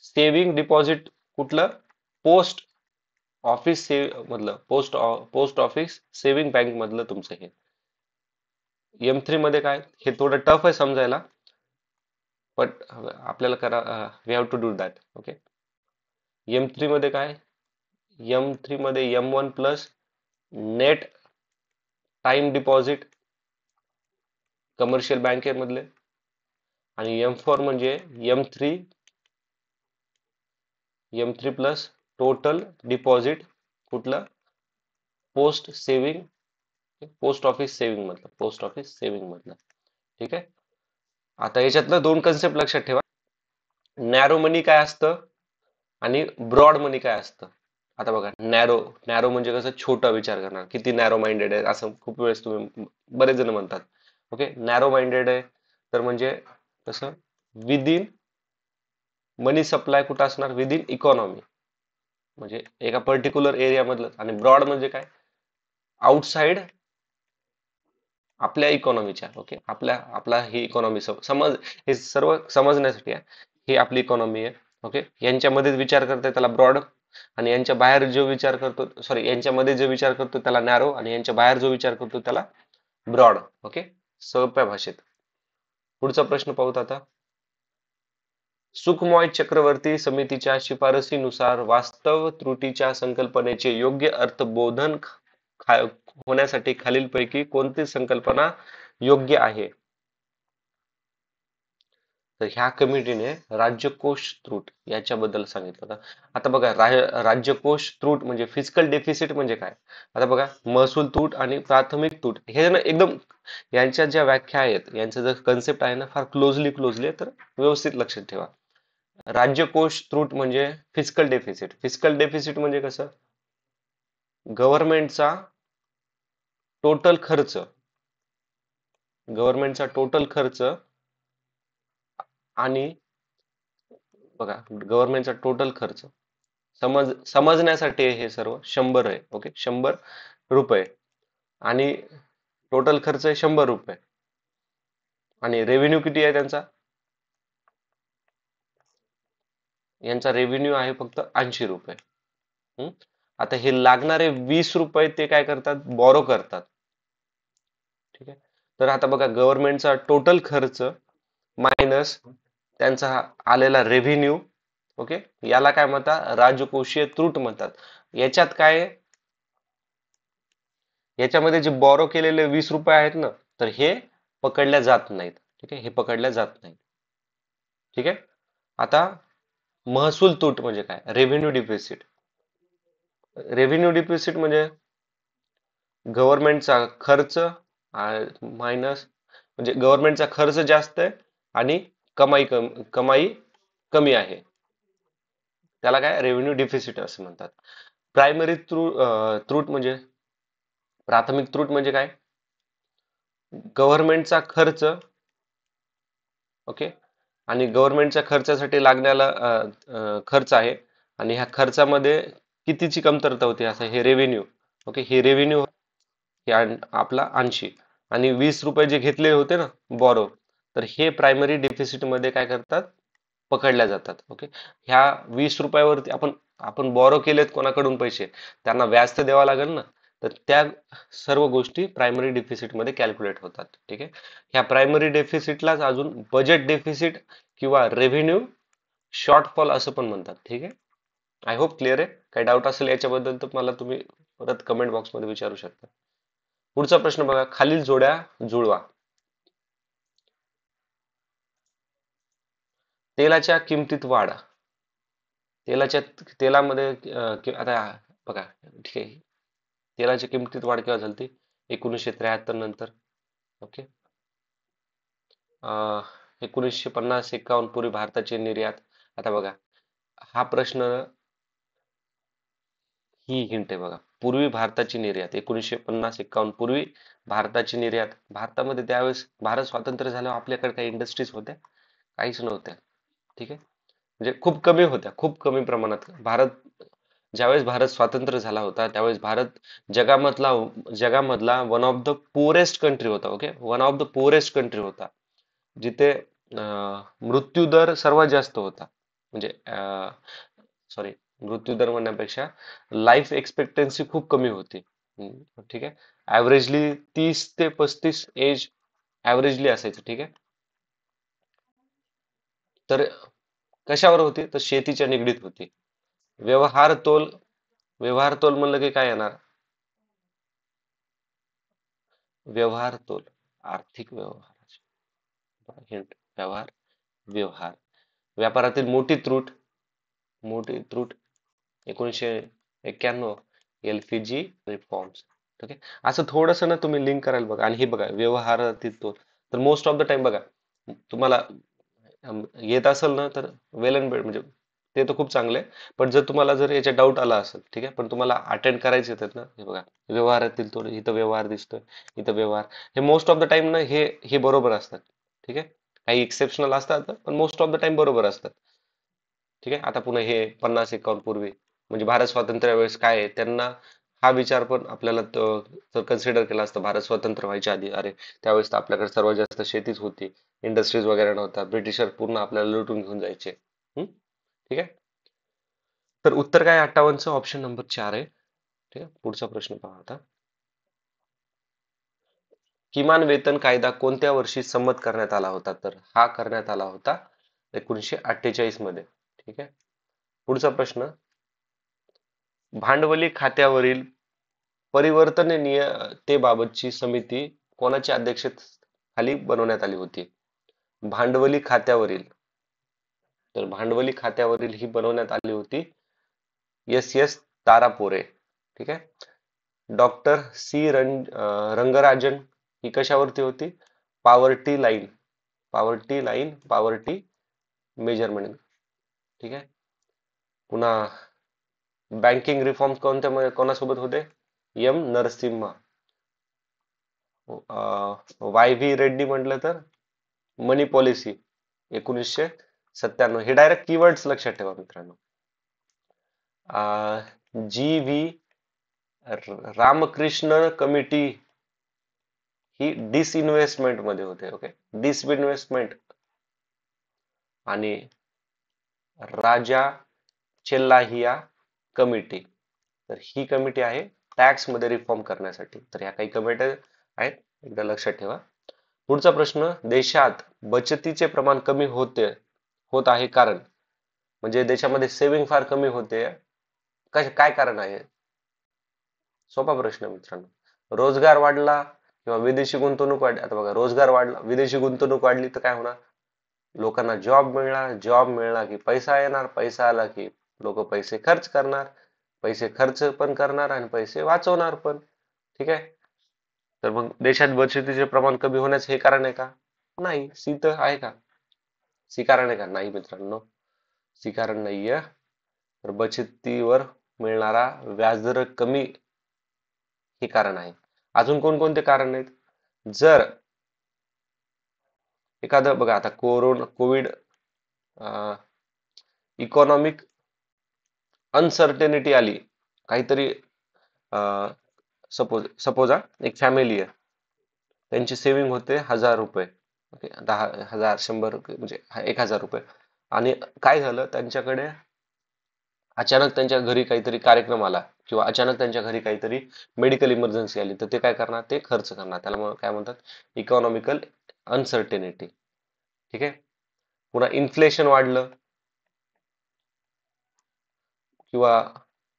सेव्हिंग डिपॉझिट कुठलं? पोस्ट ऑफिस मधलं, पोस्ट ऑफिस सेव्हिंग बँक मधलं तुमचं हे. M3 मध्ये काय? हे थोडं टफ आहे समजायला, बट आपल्याला करा, we have to do that. Okay. M3 मध्ये काय? M3 मध्ये M1 plus net time deposit commercial बँकेमधले, आणि M4 म्हणजे M3 प्लस टोटल डिपॉझिट कुठलं? पोस्ट ऑफिस सेव्हिंग मधलं. ठीक आहे. आता याच्यातलं 2 कन्सेप्ट लक्षात ठेवा. नॅरो मनी काय असतं आणि ब्रॉड मनी काय असतं. आता बघा, नॅरो नॅरो म्हणजे कसं, छोटा विचार करणार, किती नॅरो माइंडेड आहे असं खूप वेळेस तुम्ही बरेच जण म्हणतात. ओके, नॅरो माइंडेड आहे तर म्हणजे कसं, विदिन मनी सप्लाय कुठं असणार? विदिन इकॉनॉमी म्हणजे एका पर्टिक्युलर एरिया मधलं. आणि ब्रॉड म्हणजे काय? आउटसाइड आपल्या इकॉनॉमीच्या. ओके, आपला ही इकॉनॉमी समज, हे सर्व समजण्यासाठी आहे. ही आपली इकॉनॉमी आहे. ओके, यांच्यामध्ये विचार करते त्याला ब्रॉड, आणि यांच्या बाहेर जो विचार करतो, सॉरी, यांच्यामध्ये जो विचार करतो त्याला नॅरो, आणि यांच्या बाहेर जो विचार करतो त्याला ब्रॉड. ओके, सोप्या भाषेत. पुढचा प्रश्न पाहूत आता. सुखमॉय चक्रवर्ती समितीच्या शिफारसीनुसार वास्तव त्रुटीच्या संकल्पनेचे योग्य अर्थबोधन होण्यासाठी खालीलपैकी कोणती संकल्पना योग्य आहे? तर ह्या कमिटीने राज्यकोष त्रुट याच्याबद्दल सांगितलं होतं. आता बघा राज्यकोष त्रुट म्हणजे फिजिकल डेफिसिट म्हणजे काय? आता बघा महसूल तूट आणि प्राथमिक तूट हे ना एकदम यांच्या ज्या व्याख्या आहेत यांचं जर कन्सेप्ट आहे ना फार क्लोजली आहे तर व्यवस्थित लक्षात ठेवा. राज्यकोष त्रुट म्हणजे फिजिकल डेफिसिट म्हणजे कसं गव्हर्नमेंटचा टोटल खर्च गव्हर्नमेंटचा टोटल खर्च आणि बघा गव्हर्नमेंटचा टोटल खर्च समजण्यासाठी हे सर्व 100 आहे. ओके 100 रुपये आणि टोटल खर्च आहे 100 रुपये आणि रेव्हेन्यू किती आहे त्यांचा यांचा रेव्हेन्यू आहे फक्त 80 रुपये. हम्म? आता हे लागणारे 20 रुपये ते काय करतात बॉरो करतात. ठीक आहे तर आता बघा गव्हर्नमेंटचा टोटल खर्च मायनस त्यांचा आलेला रेव्हेन्यू. ओके याला काय म्हणतात राजकोषीय त्रुट म्हणतात. याच्यात काय आहे? याच्यामध्ये जे बॉरो केलेले 20 रुपये आहेत ना तर हे पकडल्या जात नाहीत. ठीक आहे हे पकडल्या जात नाहीत. ठीक आहे आता महसूल तूट म्हणजे काय रेव्हेन्यू डिफिसिट म्हणजे गव्हर्नमेंटचा खर्च मायनस म्हणजे गव्हर्नमेंटचा खर्च जास्त आहे आणि कमाई कमी आहे त्याला काय रेव्हेन्यू डिफिसिट असं म्हणतात. प्रायमरी त्रुट म्हणजे प्राथमिक त्रुट म्हणजे काय गव्हर्नमेंटचा खर्च. ओके आणि गव्हर्नमेंटच्या खर्चासाठी लागण्याला खर्च आहे आणि ह्या खर्चामध्ये कितीची कमतरता होती असं हे रेव्हेन्यू. ओके हे रेव्हेन्यू हे आपला 80 आणि 20 रुपये जे घेतले होते ना बॉरो तर हे प्रायमरी डेफिसिट मध्ये काय करतात पकडल्या जातात. ओके ह्या 20 रुपयावरती आपण आपण बॉरो केलेत कोणाकडून पैसे त्यांना व्याज तर द्यावा लागेल ना तर त्या सर्व गोष्टी प्रायमरी डेफिसिट मध्ये कॅल्क्युलेट होतात. ठीक आहे ह्या प्रायमरी डेफिसिटलाच अजून बजेट डेफिसिट किंवा रेव्हेन्यू शॉर्टफॉल असं पण म्हणतात. ठीक आहे आय होप क्लिअर आहे. काही डाऊट असेल याच्याबद्दल तर मला तुम्ही परत कमेंट बॉक्समध्ये विचारू शकता. पुढचा प्रश्न बघा खालील जोड्या जुळवा. तेलाच्या किमतीत वाढ तेलाच्या तेलामध्ये आता बघा ठीक आहे तेलाच्या किमतीत वाढ केव्हा झाली 1973 नंतर. ओके 1950-51 पूर्वी भारताची निर्यात. आता बघा हा प्रश्न ही हिंट आहे बघा पूर्वी भारताची निर्यात 1950-51 पूर्वी भारताची निर्यात भारतामध्ये त्यावेळेस भारत स्वातंत्र्य झाल्यावर आपल्याकडे काही इंडस्ट्रीज होत्या काहीच नव्हत्या. ठीक आहे म्हणजे खूप कमी होत्या खूप कमी प्रमाणात ज्यावेळेस भारत स्वतंत्र झाला होता त्यावेळेस भारत जगामधला one of the poorest country होता. Okay one of the poorest country होता जिथे मृत्यूदर सर्वात जास्त होता म्हणजे सॉरी मृत्यूदर म्हणण्यापेक्षा लाईफ एक्सपेक्टन्सी खूप कमी होती. ठीक आहे ऍव्हरेजली 30 ते 35 एज ऍव्हरेजली असायचं. ठीक आहे तर कशावर होती तर शेतीच्या निगडीत होती. व्यवहार तोल व्यवहार तोल म्हणलं की काय येणार व्यवहार तोल आर्थिक व्यवहार हिंट व्यवहार व्यापारातील मोठी त्रुट 1991 एलपीजी रिफॉर्म्स. ओके असं थोडस ना तुम्ही लिंक करायला बघा आणि हे बघा व्यवहारातील तोल तर मोस्ट ऑफ द टाइम बघा तुम्हाला येत असेल ना तर वेल अँड बेड म्हणजे ते तर खूप चांगले पण जर तुम्हाला जर याच्या डाऊट आला असेल ठीक आहे पण तुम्हाला अटेंड करायचे येतात ना हे बघा व्यवहारातील तोल इथं व्यवहार दिसतोय इथं व्यवहार हे मोस्ट ऑफ द टाइम ना हे बरोबर असतात. ठीक आहे काही एक्सेप्शनल असतात पण मोस्ट ऑफ द टाइम बरोबर असतात. ठीक आहे आता पुन्हा हे 50-51 पूर्वी म्हणजे भारत स्वातंत्र्या वेळेस काय आहे त्यांना हा विचार पण आपल्याला जर कन्सिडर केला असतं भारत स्वतंत्र व्हायच्या आधी अरे त्यावेळेस तर आपल्याकडे सर्वात जास्त शेतीच होती इंडस्ट्रीज वगैरे नव्हता ब्रिटिशर पूर्ण आपल्याला लुटून घेऊन जायचे. ठीक आहे तर उत्तर काय 58 ऑप्शन नंबर 4 आहे. ठीक आहे पुढचा प्रश्न पहा आता किमान वेतन कायदा कोणत्या वर्षी संमत करण्यात आला होता तर हा करण्यात आला होता 1948 मध्ये. ठीक आहे पुढचा प्रश्न भांडवली खात्यावरील परिवर्तनीयतेबाबतची समिती कोणाच्या अध्यक्षतेखाली बनवण्यात आली होती भांडवली खात्यावरील, तर भांडवली खात्यावरील ही बनवण्यात आली होती एस तारापोरे. ठीक आहे. डॉक्टर रंगराजन ही कशावरती होती? Poverty line, poverty measurement. ठीक आहे. पुन्हा बँकिंग रिफॉर्म कोणासोबत होते? M Narasimha. Y V Reddy म्हटलं तर मनी पॉलिसी 1997. हे डायरेक्ट कीवर्ड्स लक्षात ठेवा मित्रांनो. जी व्ही रामकृष्ण कमिटी ही डिसइन्व्हेस्टमेंट मध्ये होते. Okay, disinvestment. आणि राजा चेल्लाहिया कमिटी, तर ही कमिटी आहे टॅक्स मध्ये रिफॉर्म करण्यासाठी. तर ह्या काही कमिटी आहेत, एकदा लक्षात ठेवा. पुढचा प्रश्न, देशात बचतीचे प्रमाण कमी होत आहे कारण, म्हणजे देशामध्ये सेविंग फार कमी होते, काय कारण आहे? सोपा प्रश्न मित्रांनो. रोजगार वाढला किंवा विदेशी गुंतवणूक वाढली. आता बघा, रोजगार वाढला, विदेशी गुंतवणूक वाढली तर काय होणार? लोकांना जॉब मिळणार की पैसा येणार, पैसा आला की लोक पैसे खर्च करणार, पैसे खर्च पण करणार आणि पैसे वाचवणार पण. ठीक आहे. तर मग देशात बचतीचे प्रमाण कमी होण्याचे हे कारण आहे का? नाही. सी तर आहे का? सी कारण आहे का? नाही मित्रांनो, सी कारण नाहीये. तर बचतीवर मिळणारा व्याजदर कमी हे कारण आहे. अजून कोणकोणते कारण आहेत? जर एखादं बघा, आता कोविड इकॉनॉमिक अनसर्टेनिटी आली, काहीतरी सपोज सपोज एक फॅमिली आहे, त्यांची सेव्हिंग होते 1000 रुपये. ओके, 10,000, 100, म्हणजे 1000 रुपये. आणि काय झालं, त्यांच्याकडे अचानक त्यांच्या घरी काहीतरी कार्यक्रम आला किंवा अचानक त्यांच्या घरी काहीतरी मेडिकल इमर्जन्सी आली, तर ते काय करणार? ते खर्च करणार. त्याला काय म्हणतात? Economical uncertainty. ठीक आहे. पुन्हा इन्फ्लेशन वाढलं किंवा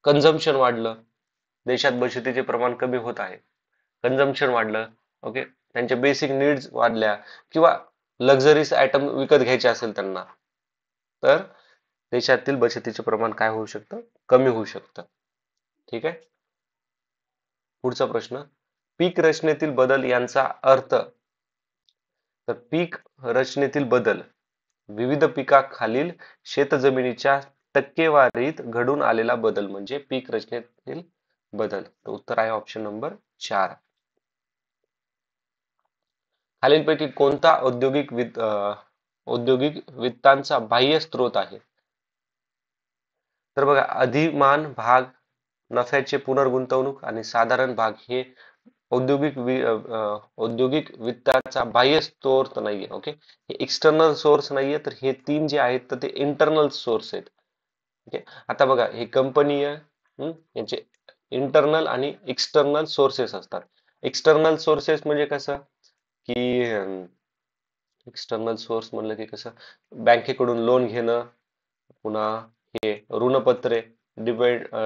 कन्झम्पशन वाढलं, देशात बचतीचे प्रमाण कमी होत आहे, कन्झम्पशन वाढलं. ओके, त्यांच्या बेसिक नीड्स वाढल्या किंवा लक्झरीज आयटम विकत घ्यायचे असेल त्यांना, तर देशातील बचतीचे प्रमाण काय होऊ शकतं? कमी होऊ शकतं. ठीक आहे. पुढचा प्रश्न, पीक रचनेतील बदल यांचा अर्थ. तर पीक रचनेतील बदल विविध पिकाखालील शेतजमिनीच्या टक्केवारीत घडून आलेला बदल म्हणजे पीक रचनेतील बदल. तर उत्तर आहे ऑप्शन नंबर 4. खालीलपैकी कोणता औद्योगिक वित्तांचा बाह्य स्रोत आहे? तर बघा, अधिमान भाग, नफ्याचे पुनर्गुंतवणूक आणि साधारण भाग हे औद्योगिक वित्ताचा बाह्य स्रोत नाहीये. ओके, हे एक्सटर्नल सोर्स नाहीये. तर हे तीन जे आहेत तर ते इंटरनल सोर्स आहेत. ओके, आता बघा, हे कंपनी आहे, याचे इंटरनल आणि एक्सटर्नल सोर्सेस असतात. एक्सटर्नल सोर्सेस म्हणजे कसं की एक्सटर्नल सोर्स म्हणलं की कसं, बँकेकडून लोन घेणं, पुन्हा हे ऋणपत्रे,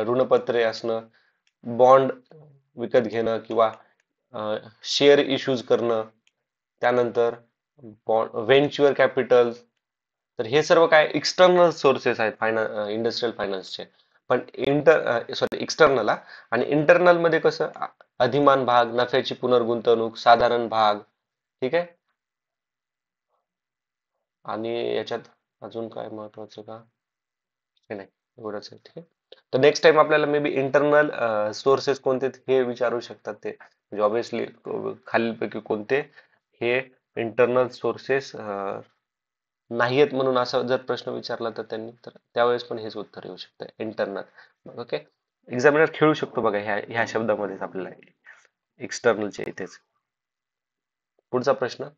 ऋणपत्रे असणं, बॉन्ड विकत घेणं किंवा शेअर इश्यूज करणं, त्यानंतर व्हेंचर कॅपिटल. तर हे सर्व काय एक्सटर्नल सोर्सेस आहेत इंडस्ट्रियल फायनान्सचे. पण एक्सटर्नल. आणि इंटरनल मध्ये कसं, अधिमान भाग, नफ्याची पुनर्गुंतवणूक, साधारण भाग. ठीक आहे. आणि याच्यात अजून काय महत्वाचं का? हे नाही, एवढंच आहे. ठीक आहे. तर नेक्स्ट टाइम आपल्याला मे बी इंटरनल सोर्सेस कोणते हे विचारू शकतात. ते म्हणजे ऑब्विसली खालीलपैकी कोणते हे इंटरनल सोर्सेस नाही आहेत म्हणून असा जर प्रश्न विचारला तर त्यांनी, तर त्यावेळेस पण हेच उत्तर येऊ शकतं, इंटरनल. ओके, एक्झामिनर खेळू शकतो बघा ह्या शब्दामध्येच आपल्याला, एक्सटर्नलच्या इथेच. पुढचा प्रश्न,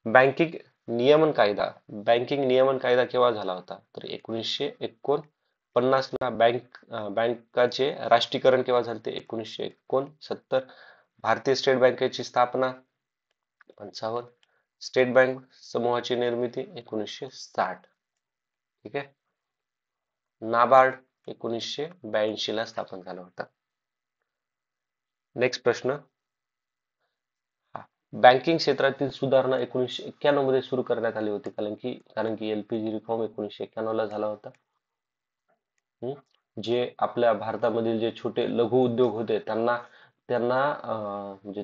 बँकिंग बँकिंग नियमन कायदा केव्हा झाला होता? तर 1949 ला बँकाचे राष्ट्रीयकरण केव्हा झाले? ते 1969. भारतीय स्टेट बँकेची स्थापना 55. स्टेट बँक समूहाची निर्मिती 1960. ठीक आहे. नाबार्ड 1982 ला स्थापन झालं होतं. नेक्स्ट प्रश्न, बँकिंग क्षेत्रातील सुधारणा 1991 मध्ये सुरू करण्यात आली होती, कारण की एलपीजी रिफॉर्म 1991 ला झाला होता. हम्म. जे आपल्या भारतामधील जे छोटे लघु उद्योग होते त्यांना त्यांना म्हणजे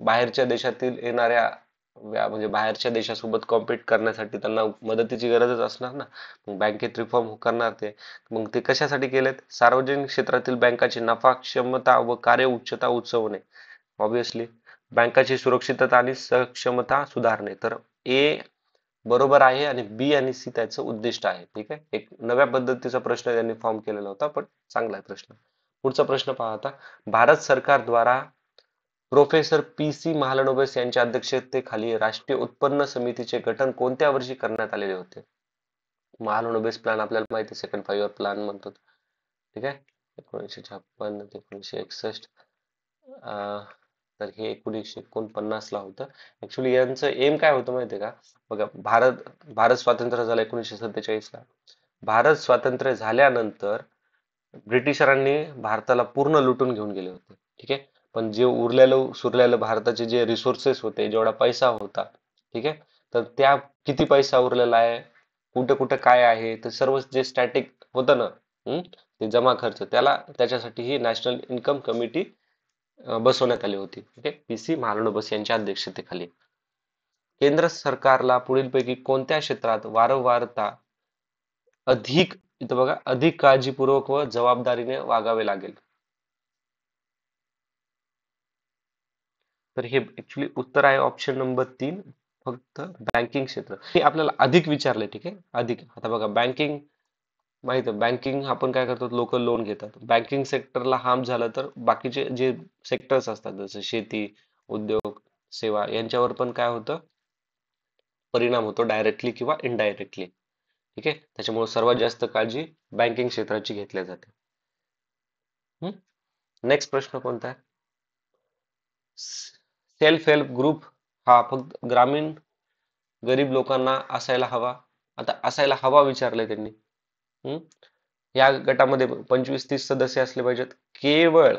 बाहेरच्या देशातील येणाऱ्या म्हणजे बाहेरच्या देशासोबत कॉम्पीट करण्यासाठी त्यांना मदतीची गरजच असणार ना. मग बँकेत रिफॉर्म करणार ते. मग ते कशासाठी केलेत? सार्वजनिक क्षेत्रातील बँकाची नफा क्षमता व कार्य उच्चता उंचवणे. ऑब्विसली बँकाची सुरक्षितता आणि सक्षमता सुधारणे. तर ए बरोबर आहे आणि बी आणि सी त्याचं उद्दिष्ट आहे. ठीक आहे. एक नव्या पद्धतीचा प्रश्न त्यांनी फॉर्म केलेला होता, पण चांगला आहे प्रश्न. पुढचा प्रश्न पहा आता. भारत सरकार द्वारा प्रोफेसर पी सी महालनोबिस यांच्या अध्यक्षतेखाली राष्ट्रीय उत्पन्न समितीचे गठन कोणत्या वर्षी करण्यात आलेले होते? महालनोबिस प्लॅन आपल्याला माहिती आहे, सेकंड 5 इयर प्लॅन म्हणतो. ठीक आहे. 1956 ते 1961. तर हे 1949 ला होतं. ऍक्च्युली यांचं एम काय होतं माहितीये का? बघा, भारत स्वातंत्र्य झाला 1947 ला. भारत स्वातंत्र्य झाल्यानंतर ब्रिटिशरांनी भारताला पूर्ण लुटून घेऊन गेले होते. ठीक आहे. पण जे उरलेलं सुरलेलं भारताचे जे रिसोर्सेस होते, जेवढा पैसा होता, ठीक आहे, तर त्या किती पैसा उरलेला आहे, कुठे कुठे काय आहे, तर सर्व जे स्टॅटिक होतं ना, ते जमा खर्च, त्याच्यासाठी ही नॅशनल इन्कम कमिटी बसवण्यात आली होती. ओके. पी सी महालनोबिस यांच्या अध्यक्षतेखाली. केंद्र सरकारला पुढीलपैकी कोणत्या क्षेत्रात वारंवारता अधिक, इथं बघा, अधिक काळजीपूर्वक व जबाबदारीने वागावे लागेल? तर हे ऍक्च्युली उत्तर आहे ऑप्शन नंबर 3, फक्त बँकिंग क्षेत्र. हे आपल्याला अधिक विचारले. ठीक आहे. अधिक. आता बघा, बँकिंग माहित आहे, बँकिंग आपण काय करतो, लोक लोन घेतात. बँकिंग सेक्टरला हार्म झालं तर बाकीचे जे सेक्टर्स असतात, जसं शेती, उद्योग, सेवा, यांच्यावर पण काय होतं, परिणाम होतो, डायरेक्टली किंवा इनडायरेक्टली. ठीक आहे. त्याच्यामुळे सर्वात जास्त काळजी बँकिंग क्षेत्राची घेतल्या जाते. नेक्स्ट प्रश्न कोणता आहे? सेल्फ हेल्प ग्रुप हा फक्त ग्रामीण गरीब लोकांना असायला हवा. आता असायला हवा विचारलंय त्यांनी. हम्म. या गटामध्ये 25-30 सदस्य असले पाहिजेत. केवळ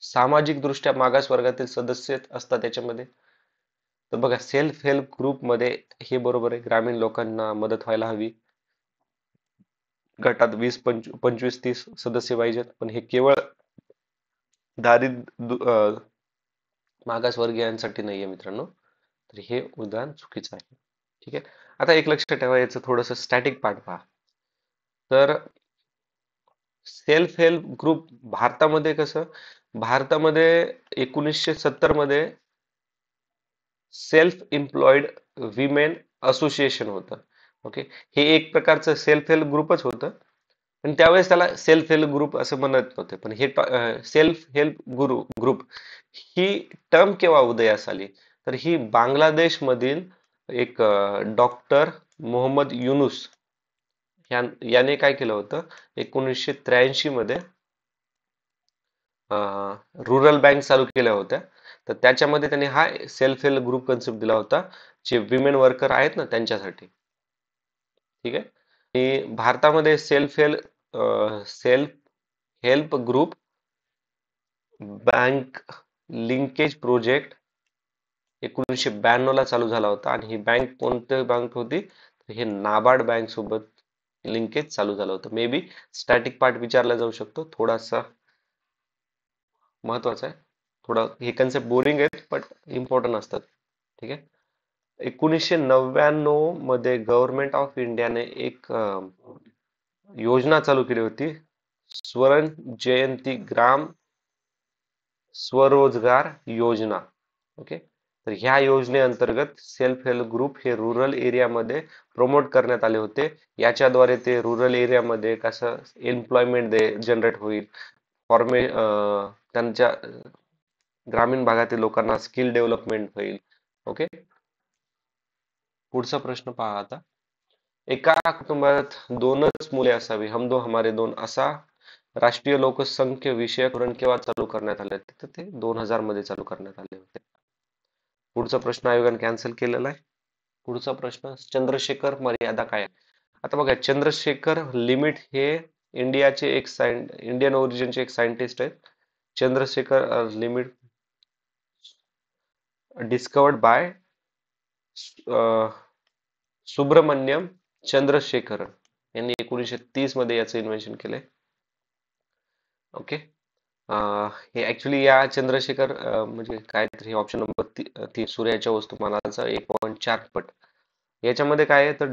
सामाजिक दृष्ट्या मागास वर्गातील सदस्य असतात त्याच्यामध्ये. तर बघा, सेल्फ हेल्प ग्रुप मध्ये हे बरोबर आहे, ग्रामीण लोकांना मदत व्हायला हवी. गटात 25-30 सदस्य पाहिजेत, पण हे केवळ दारिद्र्य मागासवर्गीयांसाठी नाहीये मित्रांनो. तर हे उदाहरण चुकीचं आहे. ठीक आहे. आता एक लक्षात ठेवा, याचं थोडंसं स्टॅटिक पार्ट पहा. तर सेल्फ हेल्प ग्रुप भारतामध्ये 1970 मध्ये सेल्फ एम्प्लॉयड विमेन असोसिएशन होतं. ओके. हे एक प्रकारचं सेल्फ हेल्प ग्रुपच होतं, पण त्यावेळेस त्याला सेल्फ हेल्प ग्रुप असं म्हणत नव्हते. पण हे सेल्फ हेल्प ग्रुप ही टर्म केव्हा उदयास आली? तर ही बांगलादेश मधील एक डॉक्टर मोहम्मद युनुस याने काय केलं होतं, 1983 मध्ये रुरल बँक चालू केल्या होत्या. तर त्याच्यामध्ये त्यांनी हा सेल्फ हेल्प ग्रुप कन्सेप्ट दिला होता, जे विमेन वर्कर आहेत ना त्यांच्यासाठी. ठीक आहे. आणि भारतामध्ये self help group bank linkage project 1992 ला चालू झाला होता. आणि ही बँक कोणती बँक होती? हे नाबार्ड बँक सोबत लिंकेज चालू झालं होतं. मे बी स्टॅटिक पार्ट विचारला जाऊ शकतो, थोडासा महत्वाचा आहे. थोडा हे कन्सेप्ट बोरिंग आहेत, पण इम्पॉर्टंट असतात. ठीक आहे. 1999 मध्ये गव्हर्नमेंट ऑफ इंडियाने एक योजना चालू केली होती, स्वर्ण जयंती ग्राम स्वरोजगार योजना. ओके. तर ह्या योजनेअंतर्गत सेल्फ हेल्प ग्रुप हे रुरल एरियामध्ये प्रमोट करण्यात आले होते. याच्याद्वारे ते रुरल एरियामध्ये कसं एम्प्लॉयमेंट जनरेट होईल, त्यांच्या ग्रामीण भागातील लोकांना स्किल डेव्हलपमेंट होईल. ओके. पुढचा प्रश्न पहा आता. एका कुटुंबात 2च मुले असावी, हम दो हमारे दोन, असा राष्ट्रीय लोकसंख्या विषयक धोरण केव्हा चालू करण्यात आले? तर ते 2000 मध्ये चालू करण्यात आले होते. पुढचा प्रश्न आयोगाने कॅन्सल केलेला आहे. पुढचा प्रश्न, चंद्रशेखर मर्यादा काय आहे? आता बघा, चंद्रशेखर लिमिट हे इंडियन ओरिजिनचे एक सायंटिस्ट आहेत. Chandrasekhar limit discovered by Subrahmanyan Chandrasekhar यांनी 1930 मध्ये याचं इन्व्हेन्शन केलंय. ओके. हे ऍक्च्युली या चंद्रशेखर म्हणजे काय तर हे ऑप्शन नंबर 3 सूर्याच्या वस्तुमानाचा 1.4 पट. याच्यामध्ये काय आहे तर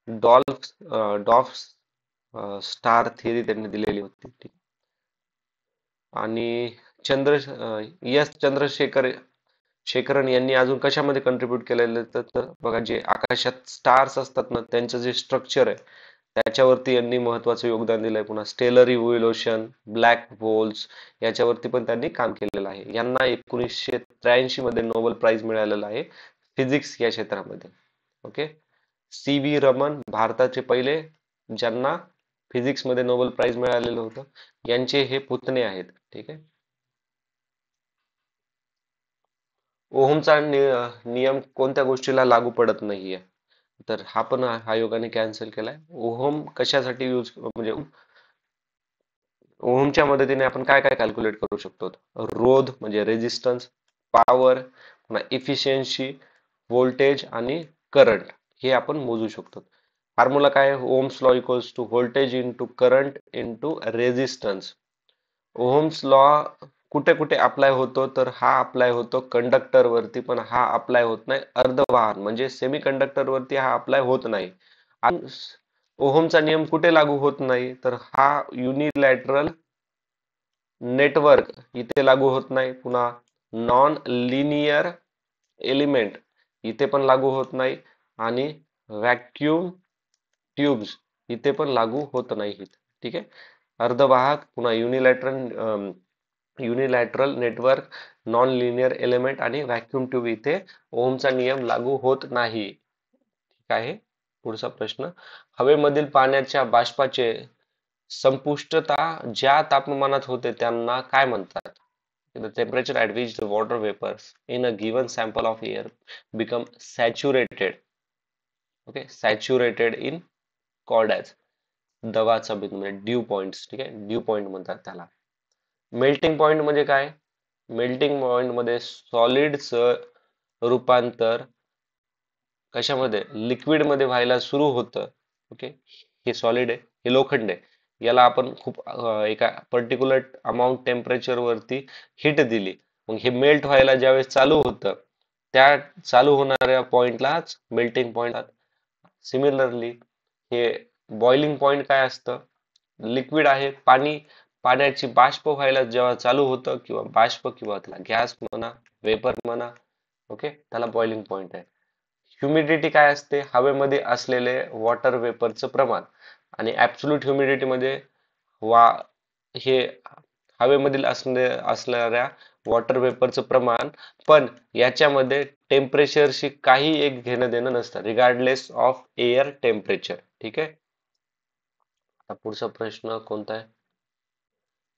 डॉल्फ डॉफ स्टार थिअरी त्यांनी दिलेली होती. ठीक. आणि एस शेखरन यांनी अजून कशामध्ये कंट्रीब्युट केलेलं तर बघा जे आकाशात स्टार्स असतात ना त्यांचं जे स्ट्रक्चर आहे त्याच्यावरती यांनी महत्वाचं योगदान दिलंय. पुन्हा स्टेलर इव्होल्युशन, ब्लॅक होल्स याच्यावरती पण त्यांनी काम केलेलं आहे. यांना 1983 मध्ये नोबेल प्राइज मिळालेला आहे फिजिक्स या क्षेत्रामध्ये. ओके. सी व्ही रमन भारताचे पहिले ज्यांना फिजिक्स मध्ये नोबेल प्राइज मिळालेलं होतं यांचे हे पुतणे आहेत. ठीक आहे. ओहमचा नियम कोणत्या गोष्टीला लागू पडत नाहीये तर हा पण आयोगाने कॅन्सल केलाय. ओहम कशासाठी यूज म्हणजे ओहमच्या मदतीने आपण काय काय कॅल्क्युलेट करू शकतो. रोध म्हणजे रेजिस्टन्स, पॉवर, पुन्हा इफिशियन्सी, व्होल्टेज आणि करंट हे आपण मोजू शकतो. फॉर्म्युला काय आहे Ohm's law equals to voltage into current into resistance. Ohm's law कुठे कुठे अप्लाय होतो तर हा अप्लाय होतो कंडक्टर वरती पण हा अप्लाय होत नाही अर्धवाहन म्हणजे सेमी कंडक्टर वरती हा अप्लाय होत नाही. ओहमचा नियम कुठे लागू होत नाही तर हा युनिलॅटरल नेटवर्क इथे लागू होत नाही. पुन्हा नॉन लिनियर एलिमेंट इथे पण लागू होत नाही आणि व्हॅक्यूम ट्यूब्स इथे पण लागू होत नाहीत. ठीक आहे. अर्धवाहक पुन्हा unilateral network, non linear element आणि व्हॅक्यूम ट्यूब इथे ओहमचा नियम लागू होत नाही. ठीक आहे. पुढचा प्रश्न हवेमधील पाण्याच्या बाष्पाचे संपुष्टता ज्या तापमानात होते त्यांना काय म्हणतात. The temperature at which the water vapors in a given sample of air become saturated. Okay, saturated in called as दवाचा बिंदू म्हणजे ड्यू पॉइंट्स. ठीक आहे. ड्यू पॉइंट म्हणतात त्याला. मेल्टिंग पॉइंट म्हणजे काय. मेल्टिंग पॉइंट मध्ये सॉलिडचं रूपांतर कशामध्ये लिक्विड मध्ये व्हायला सुरू होतं. ओके. हे सॉलिड आहे हे लोखंड आहे याला आपण खूप एका पर्टिक्युलर अमाऊंट टेम्परेचर वरती हिट दिली मग हे मेल्ट व्हायला ज्यावेळेस चालू होतं त्या चालू होणाऱ्या पॉइंटलाच मेल्टिंग पॉइंट. सिमिलरली हे बॉइलिंग पॉइंट काय असतं लिक्विड आहे पाण्याची बाष्प व्हायला जेव्हा चालू होतं किंवा बाष्प किंवा त्याला गॅस म्हणा वेपर म्हणा. ओके त्याला बॉइलिंग पॉइंट आहे. ह्युमिडिटी काय असते हवेमध्ये असलेले वॉटर वेपरचं प्रमाण आणि ऍब्सोल्यूट ह्युमिडिटी मध्ये वा हे हवेमधील असणाऱ्या वॉटर वेपरचं प्रमाण पण याच्यामध्ये टेम्परेचरशी काही एक घेणं देणं नसतं रिगार्डलेस ऑफ एअर टेम्परेचर. ठीक आहे. आता पुढचा प्रश्न कोणता आहे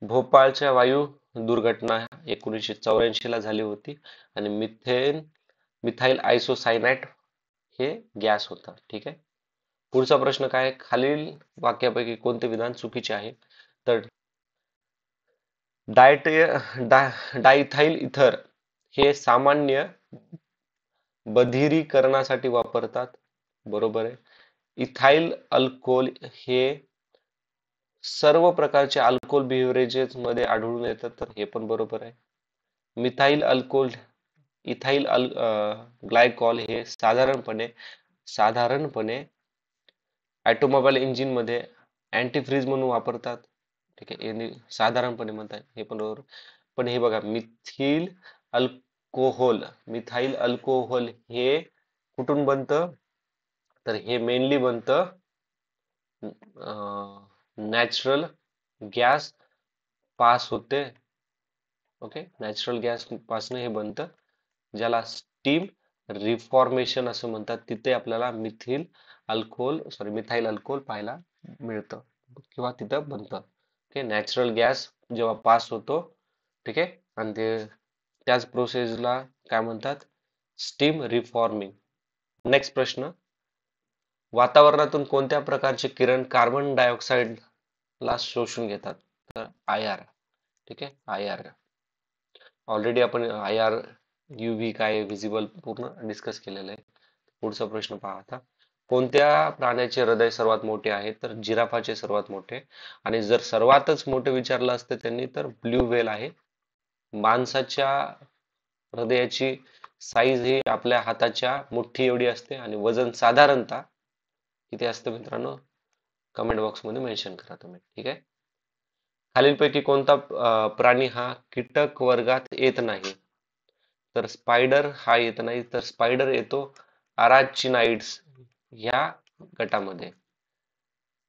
भोपाळच्या वायू दुर्घटना 1984 ला झाली होती आणि मिथाइल आयसोसायनाइट हे गॅस होता. ठीक आहे. पुढचा प्रश्न काय खालील वाक्यापैकी कोणते विधान चुकीचे आहे तर डायथाइल इथर हे सामान्य बधिरीकरणासाठी वापरतात. बरोबर आहे. इथाइल अल्कोहोल हे सर्व प्रकारच्या अल्कोहोल बिव्हरेजेस मध्ये आढळून येतात तर हे पण बरोबर आहे. मिथाइल अल्कोहोल इथाइल ग्लायकॉल हे साधारणपणे ऑटोमोबाईल इंजिन मध्ये अँटीफ्रीज म्हणून वापरतात. ठीक आहे. यांनी साधारणपणे म्हणतात हे पण बरोबर. पण हे बघा मिथाइल अल्कोहोल हे कुठून बनतं तर हे मेनली बनतं नॅचरल गॅस पास होते. ओके नॅचरल गॅस पासून हे बनतं ज्याला स्टीम रिफॉर्मेशन असं म्हणतात. तिथे आपल्याला मिथाइल अल्कोहोल पाहायला मिळतं किंवा तिथं बनतं. ओके नॅचरल गॅस जेव्हा पास होतो ठीक आहे आणि ते त्याच प्रोसेसला काय म्हणतात स्टीम रिफॉर्मिंग. नेक्स्ट प्रश्न वातावरणातून कोणत्या प्रकारचे किरण कार्बन डायऑक्साइड ला शोषून घेतात तर IR. ठीक आहे IR. ऑलरेडी आपण IR UV काय व्हिजिबल पूर्ण डिस्कस केलेलं आहे. पुढचा प्रश्न पहा आता. कोणत्या प्राण्याचे हृदय सर्वात मोठे आहे? तर जिराफाचे सर्वात मोठे. आणि जर सर्वातच मोठे विचारलं असतं त्यांनी तर ब्ल्यू व्हेल आहे. माणसाच्या हृदयाची साईज ही आपल्या हाताच्या मुठ्ठी एवढी असते आणि वजन साधारणतः किती असतं मित्रांनो? कमेंट बॉक्स मध्ये मेन्शन करा तुम्ही. ठीक आहे. खालीलपैकी कोणता प्राणी हा कीटक वर्गात येत नाही? तर स्पायडर हा येत नाही, तर स्पायडर येतो अराचिनाइड्स ह्या गटामध्ये.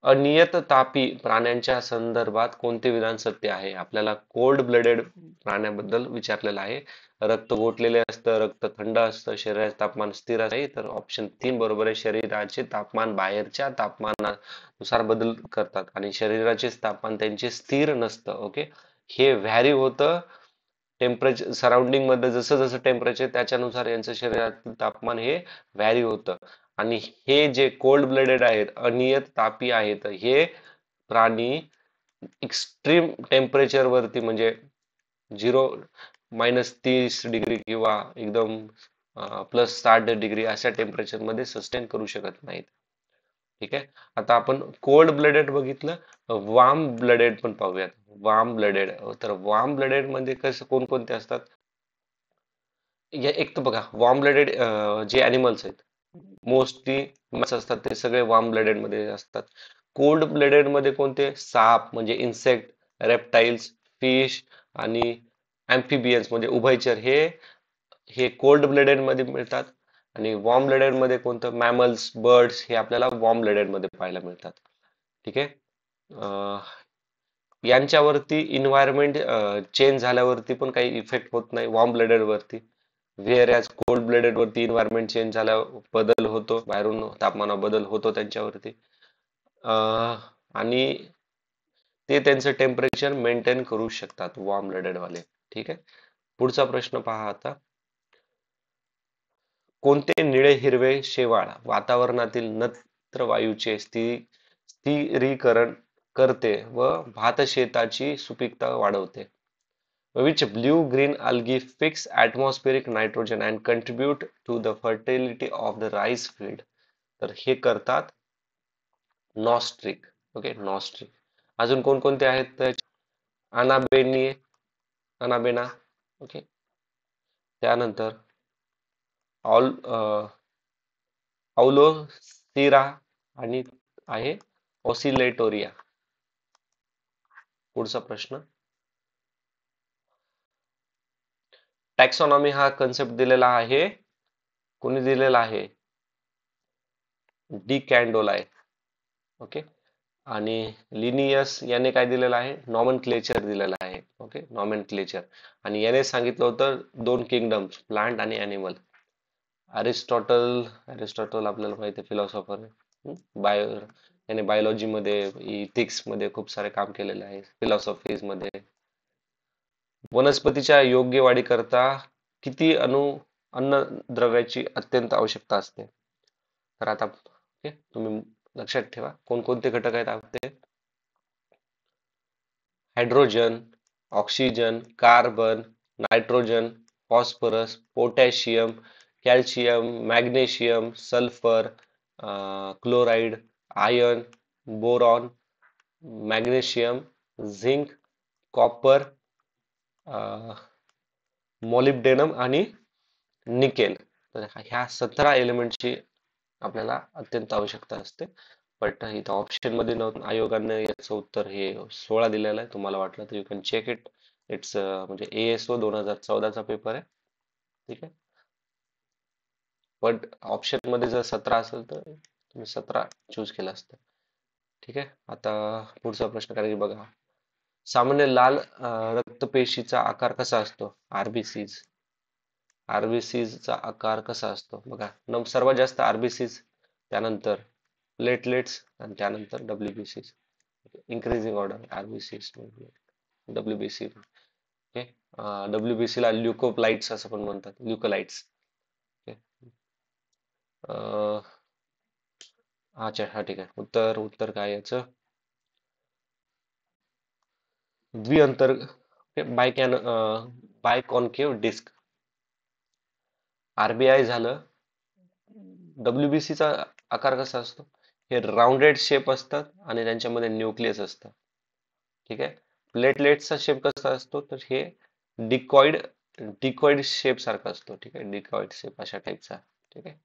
अनियततापी प्राण्यांच्या संदर्भात कोणते विधान सत्य आहे? आपल्याला कोल्ड ब्लडेड प्राण्याबद्दल विचारलेलं आहे. रक्त गोठलेले असतं, रक्त थंड असतं, शरीराचे तापमान स्थिर आहे. तर ऑप्शन 3 बरोबर आहे. शरीराचे तापमान बाहेरच्या तापमानानुसार बदल करतात आणि शरीराचे तापमान त्यांचे स्थिर नसतं. ओके, हे व्हॅरी होतं टेम्परेचर सराउंडिंग मध्ये. जसं जसं टेम्परेचर त्याच्यानुसार यांचं शरीरातील तापमान हे व्हॅरी होतं. आणि हे जे कोल्ड ब्लडेड आहेत, अनियत तापी आहेत, हे प्राणी एक्स्ट्रीम टेम्परेचर वरती म्हणजे 0 -30 डिग्री किंवा एकदम +60 डिग्री अशा टेम्परेचर मध्ये सस्टेन करू शकत नाहीत. ठीक आहे. आता आपण कोल्ड ब्लडेड बघितलं, वार्म ब्लडेड पण पाहूयात. वार्म ब्लडेड, तर वार्म ब्लडेड मध्ये कसं कोणकोणते असतात? एक तर बघा, वॉर्म ब्लडेड जे अॅनिमल्स आहेत मोस्टली असतात ते सगळे वॉर्म ब्लडेड मध्ये असतात. कोल्ड ब्लडेड मध्ये कोणते? साप म्हणजे इन्सेक्ट, रेप्टाइल्स, फिश आणि अँफिबियन्स म्हणजे उभयचर, हे हे कोल्ड ब्लडेड मध्ये मिळतात. आणि वॉर्म ब्लडेड मध्ये कोणतं? मॅमल्स, बर्ड्स हे आपल्याला वॉर्म ब्लडेड मध्ये पाहायला मिळतात. ठीक आहे. यांच्यावरती इन्व्हायरमेंट चेंज झाल्यावरती पण काही इफेक्ट होत नाही वॉर्म ब्लडेड वरती. व्हेअर ॲज कोल्ड ब्लडेड वरती इन्व्हायरमेंट चेंज झाल्यावर बदल होतो, बाहेरून तापमानात बदल होतो त्यांच्यावरती. आणि ते त्यांचं टेम्परेचर मेंटेन करू शकतात वॉर्म ब्लडेड वाले. ठीक आहे. पुढचा प्रश्न पहा आता. कोणते निळे हिरवे शेवाळ वातावरणातील नत्र वायूचे स्थिरीकरण करते व भातशेताची सुपीकता वाढवते? Which blue-green algae fix atmospheric nitrogen and contribute to the fertility of the rice field? तर हे करतात नॉस्ट्रिक. ओके, नॉस्ट्रिक. अजून कोणकोणते आहेत तर? अनाबेनी, अनाबेना. ओके. त्यानंतर ऑल ऑलोसिरा आणि आहे ऑसिलेटोरिया. पुढचा प्रश्न. टॅक्सॉनॉमी हा कन्सेप्ट दिलेला आहे, कोणी दिलेला आहे? डी कॅन्डोलाय. ओके. आणि लिनियस याने काय दिलेलं आहे? नॉमनक्लेचर दिलेलं आहे. Okay, nomenclature. आणि याने सांगितलं होतं 2 किंगडम्स, प्लांट आणि अॅनिमल. अरिस्टॉटल, अरिस्टॉटल आपल्याला माहिती आहे फिलॉसॉफर. बायो याने बायोलॉजी मध्ये, इथिक्स मध्ये खूप सारे काम केलेले आहे, फिलॉसॉफीज मध्ये. वनस्पतीच्या योग्य वाढीकरता किती अन्नद्रव्याची अत्यंत आवश्यकता असते? तर आता ओके, तुम्ही लक्षात ठेवा कोणकोणते घटक आहेत आपले. Hydrogen, oxygen, carbon, nitrogen, phosphorus, potassium, calcium, magnesium, sulphur, chloride, iron, boron, magnesium, zinc, copper, molybdenum आणि निकेल. तर ह्या 17 एलिमेंटची आपल्याला अत्यंत आवश्यकता असते. बट इथं ऑप्शन मध्ये नव्हतं, आयोगाने याचं उत्तर हे 16 दिलेलं आहे. तुम्हाला वाटलं तर you can check it. It's म्हणजे ASO 2014चा पेपर आहे. ठीक आहे. बट ऑप्शन मध्ये जर 17 असेल तर तुम्ही 17 चूज केलं असतं. ठीक आहे. आता पुढचा प्रश्न कारण की बघा, सामान्य लाल रक्तपेशीचा आकार कसा असतो? आरबीसीज. आरबीसीचा आकार कसा असतो बघा, सर्वात जास्त आरबीसीज, त्यानंतर प्लेटलेट्स आणि त्यानंतर डब्ल्यूबीसीज. Increasing order RBCs, WBC. Okay. WBC ला ल्युकोप्लाइट्स असं पण म्हणतात, ल्युकोलाइट्स. अच्छा, हा ठीक आहे. उत्तर उत्तर काय याचं? द्विअंतर बायकॅन बायकॉन्केव्ह डिस्क. आरबीआय झालं. WBC चा आकार कसा असतो? हे राऊंडेड शेप असतात आणि त्यांच्यामध्ये न्यूक्लियस असतं. ठीक आहे. प्लेटलेट्सचा शेप कसा असतो? तर हे डिकॉइड डिकॉइड शेप सारखा असतो. ठीक आहे. डिकॉइड शेप अशा टाईपचा. ठीक आहे.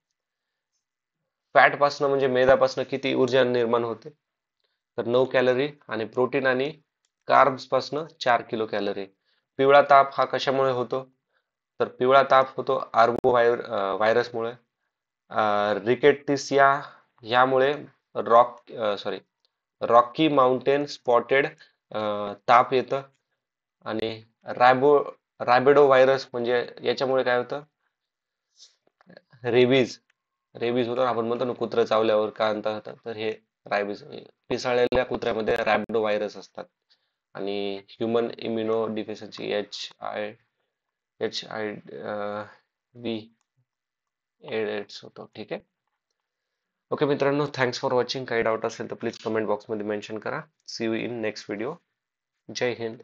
फॅट पासनं म्हणजे मैद्यापासनं किती ऊर्जा निर्माण होते? तर 9 कॅलरी आणि प्रोटीन आणि कार्ब्स पासनं 4 किलो कॅलरी. पिवळा ताप हा कशामुळे होतो? तर पिवळा ताप होतो आर्बो व्हायरसमुळे. रिकेटिसिया ह्यामुळे सॉरी रॉकी माउंटेन स्पॉटेड ताप येतं. आणि रायबो रायबेडो व्हायरस म्हणजे याच्यामुळे काय होतं? रेबीज. रेबीज होतं आपण म्हणतो ना कुत्रं चावल्यावर का होतं तर हे रायबीज. पिसाळलेल्या कुत्र्यामध्ये रॅबिडो व्हायरस असतात. आणि human immunodeficiency H I AIDS होतो. ठीक आहे. ओके मित्रांनो, थँक्स फॉर वॉचिंग. काही डाऊट असेल तर प्लीज कमेंट बॉक्समध्ये मेन्शन करा. See you in next video. Jai Hind.